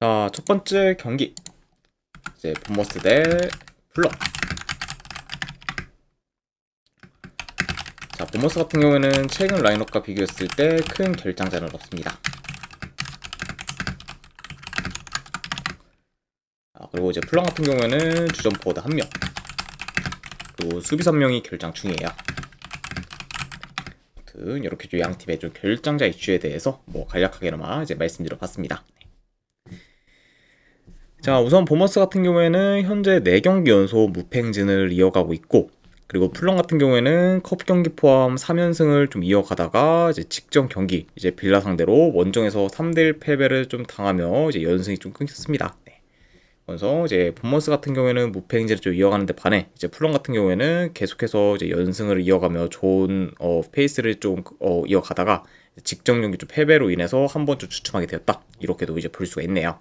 자, 첫 번째 경기. 이제 본머스 대 플럼. 자, 본머스 같은 경우에는 최근 라인업과 비교했을 때 큰 결장자는 없습니다. 그리고 이제 플럼 같은 경우에는 주전 포워드 1명, 그리고 수비 3명이 결장 중이에요. 아무튼 이렇게 좀 양팀의 좀 결장자 이슈에 대해서 간략하게나마 이제 말씀드려봤습니다. 자, 우선 본머스 같은 경우에는 현재 4경기 연속 무패 행진을 이어가고 있고, 그리고 플럼 같은 경우에는 컵 경기 포함 3연승을 좀 이어가다가 이제 직전 경기 이제 빌라 상대로 원정에서 3대1 패배를 좀 당하며 이제 연승이 좀 끊겼습니다. 그래서 이제 본머스 같은 경우에는 무패 행진을 좀 이어가는데 반해 이제 플럼 같은 경우에는 계속해서 이제 연승을 이어가며 좋은 페이스를 좀 이어가다가 직전 경기 좀 패배로 인해서 한 번 좀 주춤하게 되었다, 이렇게도 이제 볼 수가 있네요.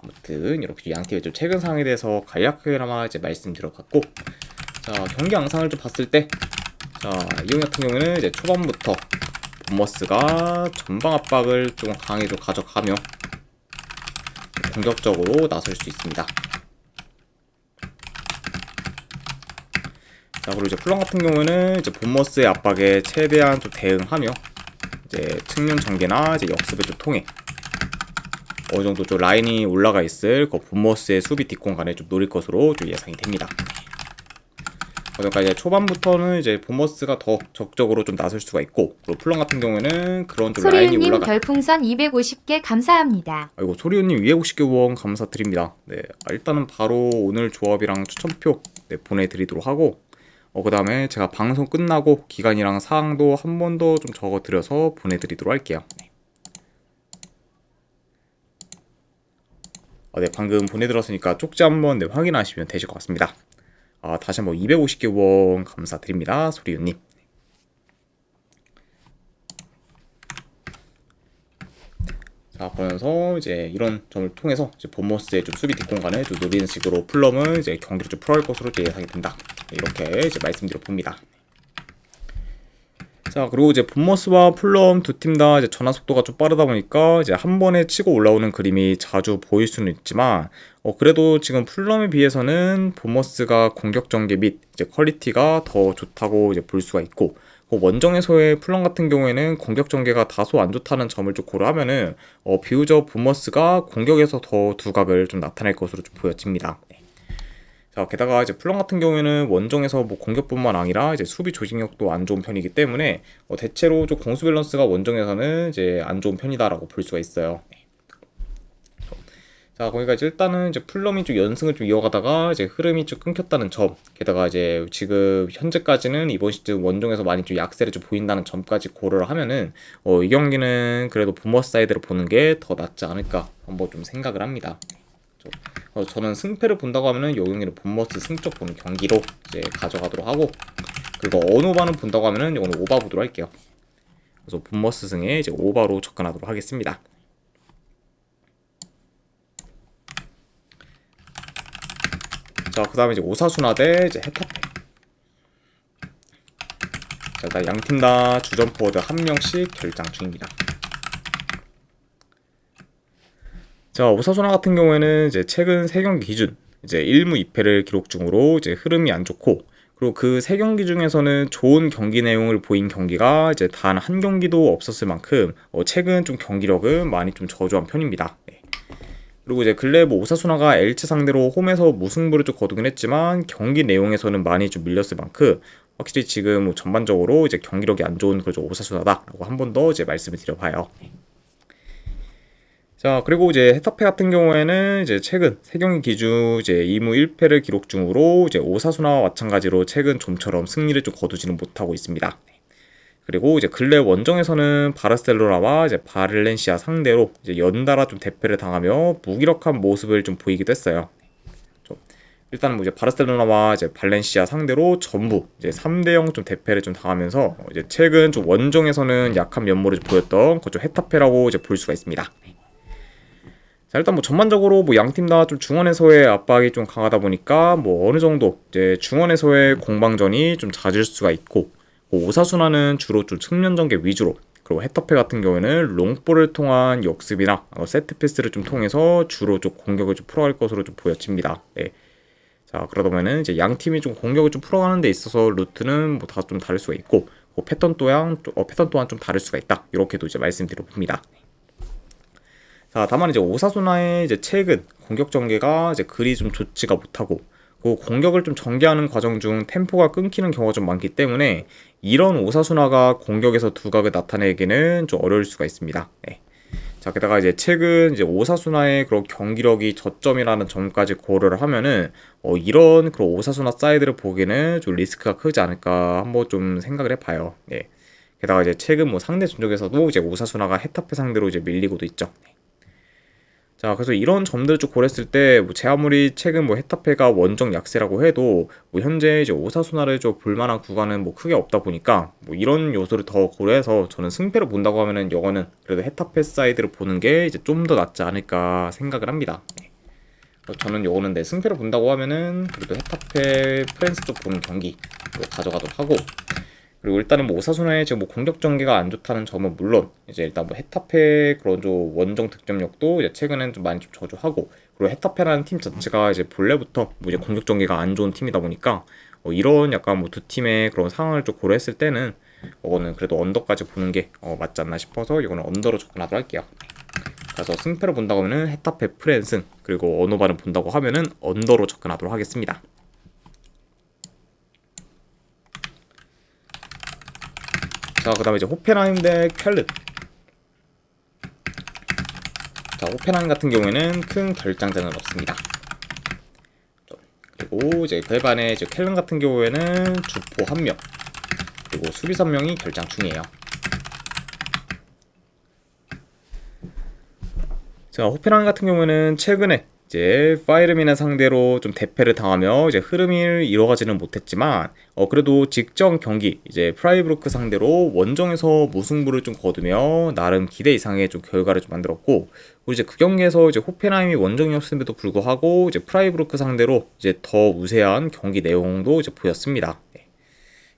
아무튼 이렇게 양팀의 좀 최근 상황에 대해서 간략하게나마 이제 말씀드려봤고, 자, 경기 양상을 좀 봤을 때, 자, 이 경기 같은 경우에는 이제 초반부터 본머스가 전방 압박을 좀 강하게 좀 가져가며 공격적으로 나설 수 있습니다. 자, 그리고 이제 플럼 같은 경우에는 이제 본머스의 압박에 최대한 좀 대응하며 이제 측면 전개나 이제 역습을 좀 통해 어느 정도 좀 라인이 올라가 있을 그 본머스의 수비 뒷공간에 좀 노릴 것으로 좀 예상이 됩니다. 그러니까 이제 초반부터는 이제 본머스가 더 적극적으로 좀 나설 수가 있고, 그리고 플럼 같은 경우에는 그런 좀 라인이 소리우님 올라가. 별풍선 250개 감사합니다. 아이고, 소리우님 250개 후원 감사드립니다. 네, 일단은 바로 오늘 조합이랑 추천표 보내드리도록 하고, 그 다음에 제가 방송 끝나고 기간이랑 사항도 한 번 더 좀 적어드려서 보내드리도록 할게요. 네, 방금 보내드렸으니까 쪽지 한번 확인하시면 되실 것 같습니다. 다시 한번 250개 후원 감사드립니다. 소리유님. 자, 그러면서 이제 이런 점을 통해서 이제 본머스의 좀 수비 뒷공간을 좀 노리는 식으로 플럼은 이제 경기를 좀 풀어갈 것으로 예상이 된다, 이렇게 이제 말씀드려 봅니다. 자, 그리고 이제 본머스와 플럼 두 팀 다 이제 전환 속도가 좀 빠르다 보니까 이제 한 번에 치고 올라오는 그림이 자주 보일 수는 있지만, 그래도 지금 플럼에 비해서는 본머스가 공격 전개 및 이제 퀄리티가 더 좋다고 이제 볼 수가 있고, 원정에서의 플럼 같은 경우에는 공격 전개가 다소 안 좋다는 점을 좀 고려하면은 비교적 본머스가 공격에서 더 두각을 좀 나타낼 것으로 좀 보여집니다. 자, 게다가 이제 플럼 같은 경우에는 원정에서 공격뿐만 아니라 이제 수비 조직력도 안 좋은 편이기 때문에 대체로 좀 공수 밸런스가 원정에서는 이제 안 좋은 편이다라고 볼 수가 있어요. 자, 거기가 이제 일단은 이제 플럼이 좀 연승을 좀 이어가다가 이제 흐름이 좀 끊겼다는 점, 게다가 이제 지금 현재까지는 이번 시즌 원정에서 많이 좀 약세를 좀 보인다는 점까지 고려를 하면은 이 경기는 그래도 본머스 사이드로 보는 게 더 낫지 않을까 한번 좀 생각을 합니다. 저는 승패를 본다고 하면은 이 경기는 본머스 승적 보는 경기로 이제 가져가도록 하고, 그리고 언오바는 본다고 하면은 이거는 오바 보도록 할게요. 그래서 본머스 승에 이제 오바로 접근하도록 하겠습니다. 자, 그 다음에 이제 오사수나 대 이제 헤타페. 자, 일단 양팀 다 주전 포워드 1명씩 결장 중입니다. 자, 오사수나 같은 경우에는 이제 최근 3경기 기준 이제 1무 2패를 기록 중으로 이제 흐름이 안 좋고, 그리고 그 3경기 중에서는 좋은 경기 내용을 보인 경기가 이제 단 한 경기도 없었을 만큼 최근 좀 경기력은 많이 좀 저조한 편입니다. 그리고 이제 근래 오사수나가 엘체 상대로 홈에서 무승부를 좀 거두긴 했지만 경기 내용에서는 많이 좀 밀렸을 만큼 확실히 지금 전반적으로 이제 경기력이 안 좋은 그죠 오사수나다라고 한 번 더 이제 말씀을 드려봐요. 자, 그리고 이제 헤타페 같은 경우에는 이제 최근 3경기 기준 이제 2무 1패를 기록 중으로 이제 오사수나와 마찬가지로 최근 좀처럼 승리를 좀 거두지는 못하고 있습니다. 그리고 이제 근래 원정에서는 바르셀로나와 이제 바를렌시아 상대로 이제 연달아 좀 대패를 당하며 무기력한 모습을 좀 보이기도 했어요. 일단은 이제 바르셀로나와 이제 발렌시아 상대로 전부 이제 3대0 좀 대패를 좀 당하면서 이제 최근 좀 원정에서는 약한 면모를 좀 보였던 그좀 헤타페라고 이제 볼 수가 있습니다. 자, 일단 전반적으로 양팀 다 좀 중원에서의 압박이 좀 강하다 보니까 어느 정도 이제 중원에서의 공방전이 좀 잦을 수가 있고, 오사수나는 주로 좀 측면 전개 위주로 그리고 헤타페 같은 경우에는 롱볼을 통한 역습이나 세트 패스를 좀 통해서 주로 좀 공격을 좀 풀어갈 것으로 좀 보여집니다. 네. 자, 그러다 보면은 이제 양 팀이 좀 공격을 좀 풀어가는 데 있어서 루트는 뭐 다 좀 다를 수가 있고, 패턴 또한 좀 다를 수가 있다. 이렇게도 이제 말씀드려 봅니다. 자, 다만 이제 오사수나의 이제 최근 공격 전개가 이제 그리 좀 좋지가 못하고, 그 공격을 좀 전개하는 과정 중 템포가 끊기는 경우가 좀 많기 때문에 이런 오사수나가 공격에서 두각을 나타내기는 좀 어려울 수가 있습니다. 네. 자, 게다가 이제 최근 이제 오사수나의 그런 경기력이 저점이라는 점까지 고려를 하면은 이런 그런 오사수나 사이드를 보기에는 좀 리스크가 크지 않을까 한번 좀 생각을 해봐요. 네. 게다가 이제 최근 뭐 상대 전적에서도 이제 오사수나가 헤타페 상대로 이제 밀리고도 있죠. 네. 자, 그래서 이런 점들을 좀 고렸을 때, 제 아무리 최근 헤타페가 원정 약세라고 해도, 현재 이제 오사수나를 좀 볼만한 구간은 크게 없다 보니까, 이런 요소를 더 고려해서 저는 승패를 본다고 하면은 이거는 그래도 헤타페 사이드를 보는 게 이제 좀 더 낫지 않을까 생각을 합니다. 네. 그래서 저는 요거는 승패를 본다고 하면은 그래도 헤타페 프랜스 쪽 보는 경기로 가져가도록 하고, 그리고 일단은 오사수나의 지금 공격 전개가 안 좋다는 점은 물론 이제 일단 헤타페 그런 좀 원정 득점력도 이제 최근엔 좀 많이 좀 저조하고, 그리고 헤타페라는 팀 자체가 이제 본래부터 이제 공격 전개가 안 좋은 팀이다 보니까 이런 약간 두 팀의 그런 상황을 좀 고려했을 때는 이거는 그래도 언더까지 보는 게 맞지 않나 싶어서 이거는 언더로 접근하도록 할게요. 그래서 승패를 본다고 하면은 헤타페 프랜슨, 그리고 언어반을 본다고 하면은 언더로 접근하도록 하겠습니다. 자, 그 다음에 이제 호펜하임 대 켈른. 자, 호펜하임 같은 경우에는 큰 결장자는 없습니다. 그리고 이제 그에 반해 이제 켈른 같은 경우에는 주포 1명, 그리고 수비 3명이 결장 중이에요. 자, 호펜하임 같은 경우에는 최근에 이제 파이르민을 상대로 좀 대패를 당하며 이제 흐름을 이뤄가지는 못했지만 그래도 직전 경기 이제 프라이부르크 상대로 원정에서 무승부를 좀 거두며 나름 기대 이상의 좀 결과를 좀 만들었고, 그리고 이제 그 경기에서 이제 호펜하임이 원정이었음에도 불구하고 이제 프라이부르크 상대로 이제 더 우세한 경기 내용도 이제 보였습니다. 네.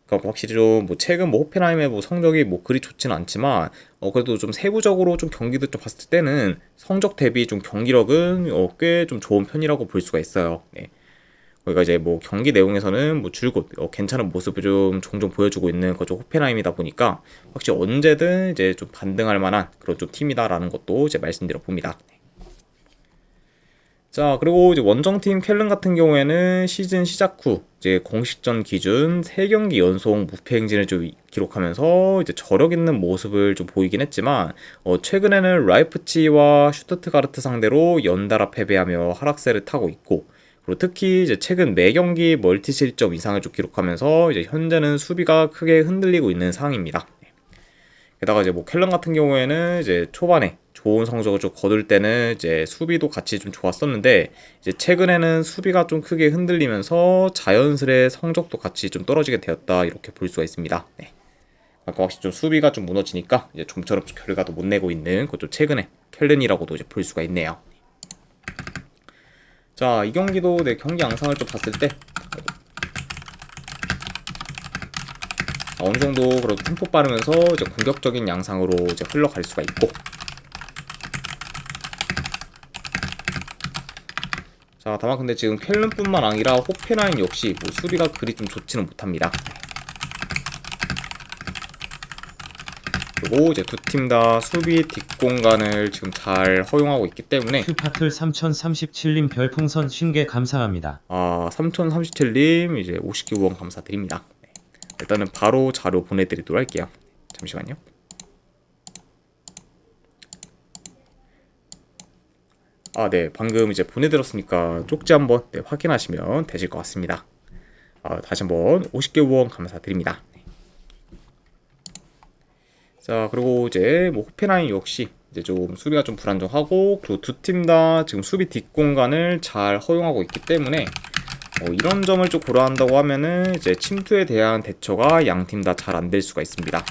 그러니까 확실히 좀 최근 호펜하임의 성적이 그리 좋지는 않지만 그래도 좀 세부적으로 좀 경기도 좀 봤을 때는 성적 대비 좀 경기력은 꽤 좀 좋은 편이라고 볼 수가 있어요. 네. 그러니까 이제 경기 내용에서는 줄곧 괜찮은 모습을 좀 종종 보여주고 있는 그쪽 호펜하임이다 보니까 확실히 언제든 이제 좀 반등할 만한 그런 좀 팀이다라는 것도 이제 말씀드려 봅니다. 자, 그리고 이제 원정팀 켈른 같은 경우에는 시즌 시작 후 이제 공식전 기준 3경기 연속 무패 행진을 좀 기록하면서 이제 저력 있는 모습을 좀 보이긴 했지만 최근에는 라이프치히와 슈투트가르트 상대로 연달아 패배하며 하락세를 타고 있고, 그리고 특히 이제 최근 4경기 멀티 실점 이상을 좀 기록하면서 이제 현재는 수비가 크게 흔들리고 있는 상황입니다. 게다가 이제 켈런 같은 경우에는 이제 초반에 좋은 성적을 좀 거둘 때는 이제 수비도 같이 좀 좋았었는데, 이제 최근에는 수비가 좀 크게 흔들리면서 자연스레 성적도 같이 좀 떨어지게 되었다, 이렇게 볼 수가 있습니다. 네. 아까 확실히 좀 수비가 좀 무너지니까 이제 좀처럼 결과도 못 내고 있는 그좀 최근에 켈른이라고도 이제 볼 수가 있네요. 자, 이 경기도 경기 양상을 좀 봤을 때 어느 정도 그래도 템포 빠르면서 이제 공격적인 양상으로 이제 흘러갈 수가 있고, 자, 다만 근데 지금 켈른뿐만 아니라 호펜하임 역시 수비가 그리 좀 좋지는 못합니다. 그리고 이제 두 팀 다 수비 뒷공간을 지금 잘 허용하고 있기 때문에 큐파틀 3037님 별풍선 50개 감사합니다. 3037님 이제 50개 후원 감사드립니다. 네. 일단은 바로 자료 보내드리도록 할게요. 잠시만요. 네, 방금 이제 보내드렸으니까 쪽지 한번 확인하시면 되실 것 같습니다. 다시 한번 50개 후원 감사드립니다. 자, 그리고 이제 호펜하임 역시 이제 좀 수비가 좀 불안정하고, 그리고 두 팀 다 지금 수비 뒷공간을 잘 허용하고 있기 때문에 이런 점을 좀 고려한다고 하면은 이제 침투에 대한 대처가 양 팀 다 잘 안 될 수가 있습니다.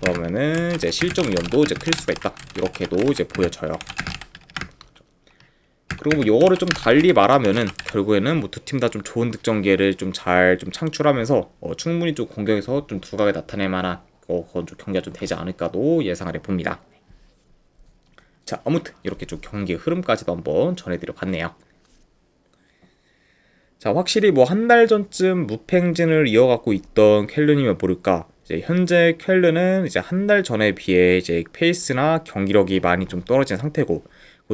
그러면은 이제 실점 위험도 이제 클 수가 있다, 이렇게도 이제 보여져요. 그리고 뭐 요거를 좀 달리 말하면은 결국에는 뭐 두 팀 다 좀 좋은 득점 기회를 좀 잘 좀 창출하면서 충분히 좀 공격에서 좀 두각을 나타낼 만한 그런 좀 경기가 좀 되지 않을까도 예상을 해봅니다. 자, 아무튼 이렇게 좀 경기 흐름까지도 한번 전해드려 봤네요. 자, 확실히 뭐 한 달 전쯤 무패 행진을 이어가고 있던 켈른이면 모를까, 이제 현재 켈른은 이제 한 달 전에 비해 이제 페이스나 경기력이 많이 좀 떨어진 상태고,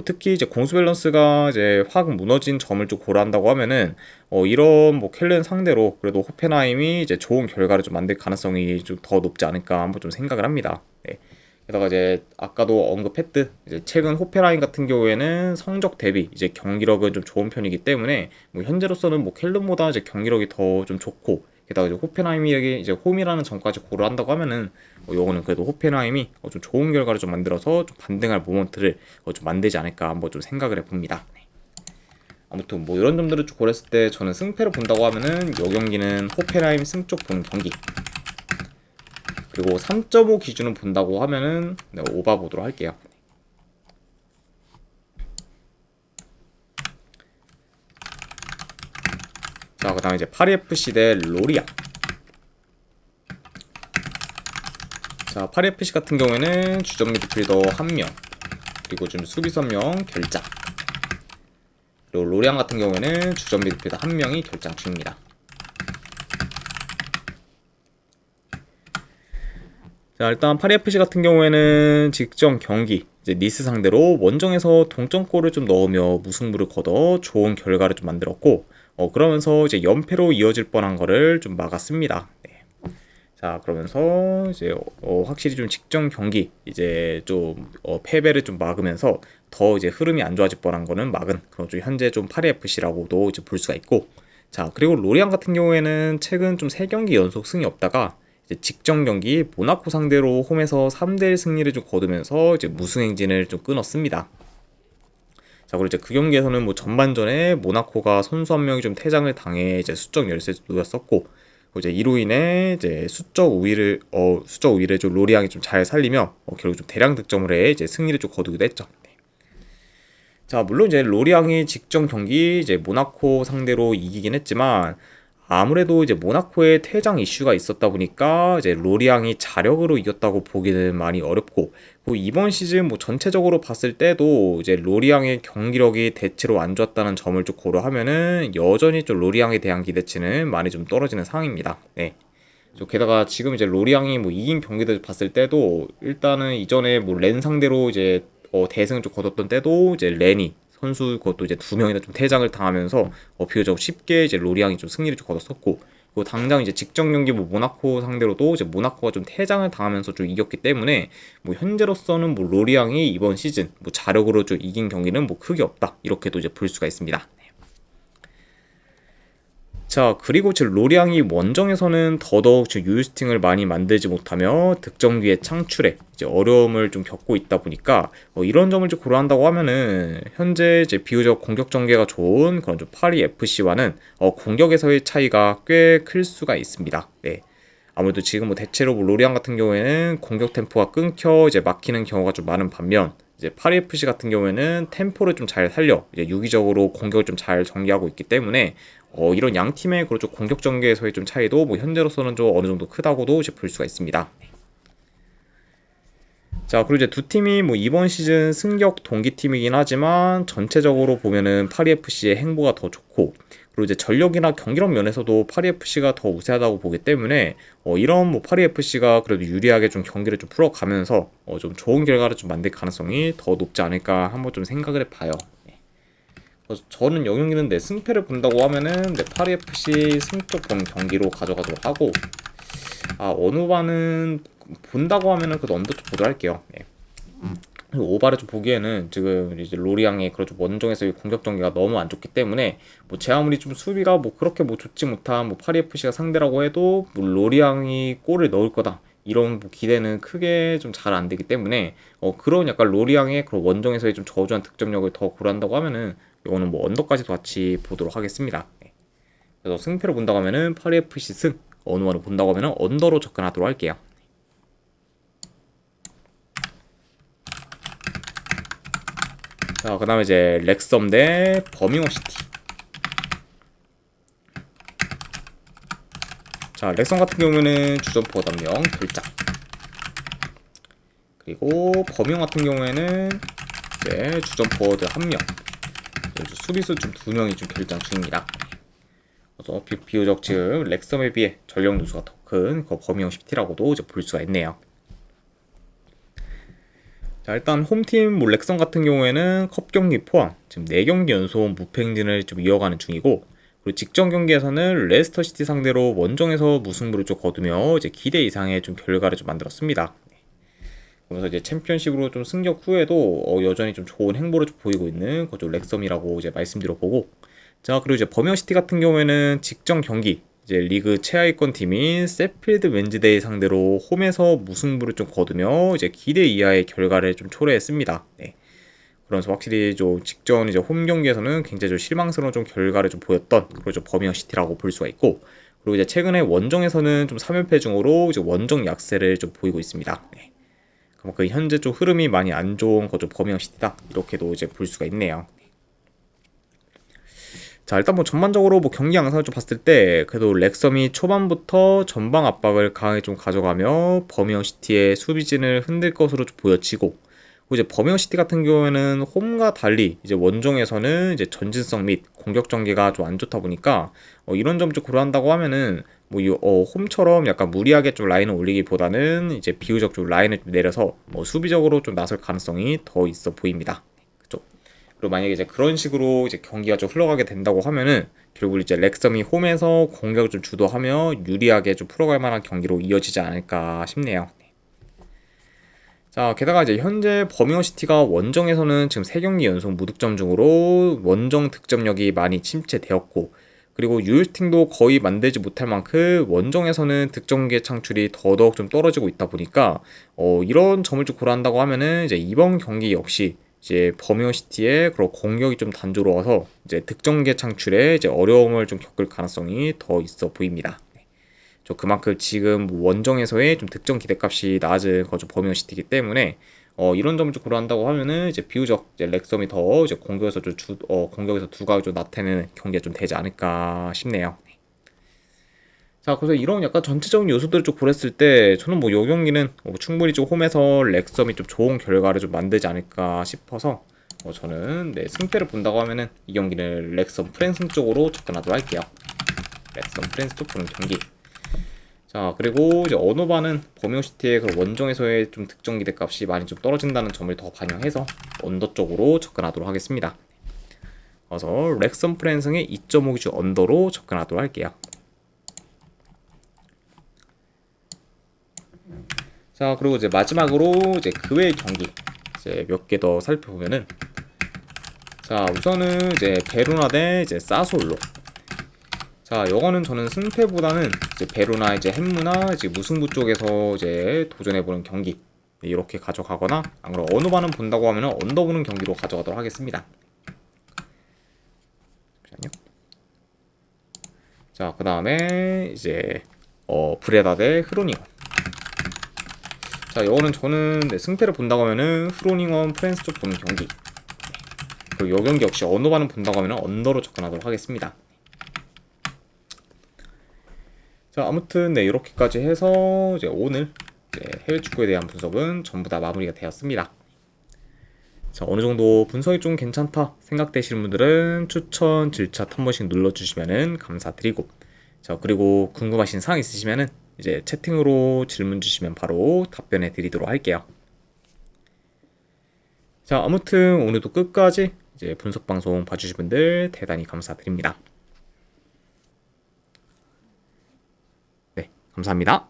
특히 이제 공수 밸런스가 이제 확 무너진 점을 좀 고려한다고 하면은 이런 뭐 켈른 상대로 그래도 호펜하임이 이제 좋은 결과를 좀 만들 가능성이 좀 더 높지 않을까 한번 좀 생각을 합니다. 네. 게다가 이제 아까도 언급했듯 이제 최근 호펜하임 같은 경우에는 성적 대비 이제 경기력은 좀 좋은 편이기 때문에 뭐 현재로서는 뭐 켈른보다 이제 경기력이 더 좀 좋고, 게다가 이제 호펜하임이 이제 홈이라는 점까지 고려한다고 하면은 요거는 그래도 호펜하임이 좀 좋은 결과를 좀 만들어서 좀 반등할 모먼트를 좀 만들지 않을까 한번 좀 생각을 해봅니다. 네. 아무튼 뭐 이런 점들을 좀 고렸을 때 저는 승패를 본다고 하면은 요 경기는 호펜하임 승쪽 보는 경기, 그리고 3.5 기준을 본다고 하면은 오바 보도록 할게요. 자, 그 다음에 이제 파리FC 대 로리앙. 자, 파리FC 같은 경우에는 주전 미드필더 1명, 그리고 좀 수비수 1명 결장, 그리고 로리앙 같은 경우에는 주전 미드필더 1명이 결장 중입니다. 자, 일단 파리FC 같은 경우에는 직전 경기 이제 니스 상대로 원정에서 동점골을 좀 넣으며 무승부를 거둬 좋은 결과를 좀 만들었고, 그러면서 이제 연패로 이어질 뻔한 거를 좀 막았습니다. 네. 자, 그러면서 이제 확실히 좀 직전 경기 이제 좀 패배를 좀 막으면서 더 이제 흐름이 안 좋아질 뻔한 거는 막은 그런 좀 현재 좀 파리FC라고도 이제 볼 수가 있고, 자, 그리고 로리앙 같은 경우에는 최근 좀 3경기 연속 승이 없다가 이제 직전 경기 모나코 상대로 홈에서 3대1 승리를 좀 거두면서 이제 무승 행진을 좀 끊었습니다. 자, 그리고 이제 그 경기에서는 뭐 전반전에 모나코가 선수 한 명이 좀 퇴장을 당해 이제 수적 열세를 놓였었고, 이제 이로 인해 이제 수적 우위를 좀 로리앙이 좀 잘 살리며 결국 좀 대량 득점을 해 이제 승리를 좀 거두기도 했죠. 네. 자, 물론 이제 로리앙이 직전 경기 이제 모나코 상대로 이기긴 했지만, 아무래도 이제 모나코의 퇴장 이슈가 있었다 보니까 이제 로리앙이 자력으로 이겼다고 보기는 많이 어렵고, 이번 시즌 뭐 전체적으로 봤을 때도 이제 로리앙의 경기력이 대체로 안 좋았다는 점을 좀 고려하면은 여전히 좀 로리앙에 대한 기대치는 많이 좀 떨어지는 상황입니다. 네. 게다가 지금 이제 로리앙이 뭐 이긴 경기들 봤을 때도 일단은 이전에 뭐 렌 상대로 이제 대승을 좀 거뒀던 때도 이제 렌이 선수 그것도 이제 2명이나 좀 퇴장을 당하면서 비교적 쉽게 이제 로리앙이 좀 승리를 좀 거뒀었고, 그리고 당장 이제 직전 경기 뭐 모나코 상대로도 이제 모나코가 좀 퇴장을 당하면서 좀 이겼기 때문에 뭐 현재로서는 뭐 로리앙이 이번 시즌 뭐 자력으로 좀 이긴 경기는 뭐 크게 없다, 이렇게도 이제 볼 수가 있습니다. 자, 그리고 지금 로리앙이 원정에서는 더더욱 지금 유효스팅을 많이 만들지 못하며 득점기의 창출에 이제 어려움을 좀 겪고 있다 보니까 이런 점을 좀 고려한다고 하면은 현재 이제 비교적 공격 전개가 좋은 그런 좀 파리 FC와는 공격에서의 차이가 꽤 클 수가 있습니다. 네. 아무래도 지금 뭐 대체로 뭐 로리앙 같은 경우에는 공격 템포가 끊겨 이제 막히는 경우가 좀 많은 반면, 이제 파리 FC 같은 경우에는 템포를 좀 잘 살려 이제 유기적으로 공격을 좀 잘 전개하고 있기 때문에 이런 양 팀의 그런 좀 공격 전개에서의 좀 차이도 뭐 현재로서는 좀 어느 정도 크다고도 이제 볼 수가 있습니다. 자, 그리고 이제 두 팀이 뭐 이번 시즌 승격 동기 팀이긴 하지만 전체적으로 보면은 파리 FC의 행보가 더 좋고, 그리고 이제 전력이나 경기력 면에서도 파리 FC가 더 우세하다고 보기 때문에 이런 뭐 파리 FC가 그래도 유리하게 좀 경기를 좀 풀어가면서 좀 좋은 결과를 좀 만들 가능성이 더 높지 않을까 한번 좀 생각을 해봐요. 그래서 저는 이 경기는 내 승패를 본다고 하면은 내 파리 FC 승쪽 본 경기로 가져가도록 하고, 어느 바는 본다고 하면은 그 언더 쪽 보도록 할게요. 네. 오바를 좀 보기에는 지금 이제 로리앙의 그런 좀 원정에서의 공격 전개가 너무 안 좋기 때문에 뭐 제 아무리 좀 수비가 뭐 그렇게 뭐 좋지 못한 뭐 파리 FC가 상대라고 해도 뭐 로리앙이 골을 넣을 거다, 이런 뭐 기대는 크게 좀 잘 안 되기 때문에 그런 약간 로리앙의 그런 원정에서의 좀 저조한 득점력을 더 고려한다고 하면은 이거는 뭐 언더까지도 같이 보도록 하겠습니다. 네. 그래서 승패로 본다고 하면은 파리 FC 승, 어느 말을 본다고 하면은 언더로 접근하도록 할게요. 자, 그 다음에 이제 렉섬 대 버밍엄 시티. 자, 렉섬 같은 경우에는 주전 포워드 1명, 결장. 그리고 버밍엄 같은 경우에는 이제 주전 포워드 1명, 수비수 좀 2명이 좀 결장 중입니다. 그래서 비교적 지금 렉섬에 비해 전력 누수가 더 큰 버밍엄 시티라고도 이제 볼 수가 있네요. 자, 일단 홈팀 렉섬 같은 경우에는 컵 경기 포함 지금 4경기 연속 무패 행진을 좀 이어가는 중이고, 그리고 직전 경기에서는 레스터 시티 상대로 원정에서 무승부를 좀 거두며 이제 기대 이상의 좀 결과를 좀 만들었습니다. 그러면서 이제 챔피언십으로 좀 승격 후에도 여전히 좀 좋은 행보를 좀 보이고 있는 그쪽 렉섬이라고 이제 말씀드려보고, 자, 그리고 이제 버밍엄 시티 같은 경우에는 직전 경기 이제 리그 최하위권 팀인 세필드 웬즈데이 상대로 홈에서 무승부를 좀 거두며 이제 기대 이하의 결과를 좀 초래했습니다. 네. 그러면서 확실히 좀 직전 이제 홈 경기에서는 굉장히 좀 실망스러운 좀 결과를 좀 보였던 그런 좀 버밍엄 시티라고 볼 수가 있고, 그리고 이제 최근에 원정에서는 좀 3연패 중으로 이제 원정 약세를 좀 보이고 있습니다. 네. 그만큼 현재 좀 흐름이 많이 안 좋은 거죠 버밍엄 시티다, 이렇게도 이제 볼 수가 있네요. 자, 일단 뭐 전반적으로 뭐 경기 양상을 좀 봤을 때 그래도 렉섬이 초반부터 전방 압박을 강하게 좀 가져가며 버밍엄 시티의 수비진을 흔들 것으로 좀 보여지고, 그리고 이제 버밍엄 시티 같은 경우에는 홈과 달리 이제 원정에서는 이제 전진성 및 공격 전개가 좀 안 좋다 보니까 이런 점 좀 고려한다고 하면은 뭐 홈처럼 약간 무리하게 좀 라인을 올리기보다는 이제 비교적 좀 라인을 좀 내려서 수비적으로 좀 나설 가능성이 더 있어 보입니다. 그죠? 그리고 만약에 이제 그런 식으로 이제 경기가 좀 흘러가게 된다고 하면은 결국 이제 렉섬이 홈에서 공격을 좀 주도하며 유리하게 좀 풀어갈 만한 경기로 이어지지 않을까 싶네요. 자, 게다가 이제 현재 버밍엄 시티가 원정에서는 지금 3경기 연속 무득점 중으로 원정 득점력이 많이 침체되었고, 그리고 유효슈팅도 거의 만들지 못할 만큼 원정에서는 득점기회 창출이 더더욱 좀 떨어지고 있다 보니까 이런 점을 좀 고려한다고 하면은 이제 이번 경기 역시 이제 버밍엄 시티의 그런 공격이 좀 단조로워서 이제 득점기회 창출에 이제 어려움을 좀 겪을 가능성이 더 있어 보입니다. 그만큼 지금 원정에서의 좀 득점 기대값이 낮은 거죠 버밍엄 시티이기 때문에 이런 점을 좀 고려한다고 하면은 이제 비교적 이제 렉섬이 더 이제 공격에서 좀 공격에서 두각을 좀 나타내는 경기가 좀 되지 않을까 싶네요. 자, 그래서 이런 약간 전체적인 요소들을 좀 고렸을 때 저는 뭐 이 경기는 충분히 좀 홈에서 렉섬이 좀 좋은 결과를 좀 만들지 않을까 싶어서 저는 승패를 본다고 하면은 이 경기는 렉섬 프랜승 쪽으로 접근하도록 할게요. 렉섬 프랜스 쪽 보는 경기. 자, 그리고 이제 언어반은 버밍엄 시티의 그 원정에서의 좀 득점 기대값이 많이 좀 떨어진다는 점을 더 반영해서 언더 쪽으로 접근하도록 하겠습니다. 그래서 렉섬 프랜승의 2.5기준 언더로 접근하도록 할게요. 자, 그리고 이제 마지막으로 이제 그 외의 경기 이제 몇 개 더 살펴보면은, 자, 우선은 이제 베로나 대 이제 사솔로. 자, 이거는 저는 승패보다는 이제 베로나 이제 햄무나 이제 무승부 쪽에서 이제 도전해보는 경기 이렇게 가져가거나, 안 그러면 언어반은 본다고 하면 언더 보는 경기로 가져가도록 하겠습니다. 잠시만요. 자, 그 다음에 이제 브레다 대 흐로닝엄. 자, 이거는 저는 승패를 본다고 하면은 흐로닝엄 프랜스 쪽 보는 경기, 그리고 이 경기 역시 언어반은 본다고 하면 언더로 접근하도록 하겠습니다. 자, 아무튼 이렇게까지 해서 이제 오늘 이제 해외 축구에 대한 분석은 전부 다 마무리가 되었습니다. 자, 어느 정도 분석이 좀 괜찮다 생각되시는 분들은 추천 질차 한 번씩 눌러주시면은 감사드리고, 자, 그리고 궁금하신 사항 있으시면은 이제 채팅으로 질문 주시면 바로 답변해 드리도록 할게요. 자, 아무튼 오늘도 끝까지 이제 분석 방송 봐주신 분들 대단히 감사드립니다. 네, 감사합니다.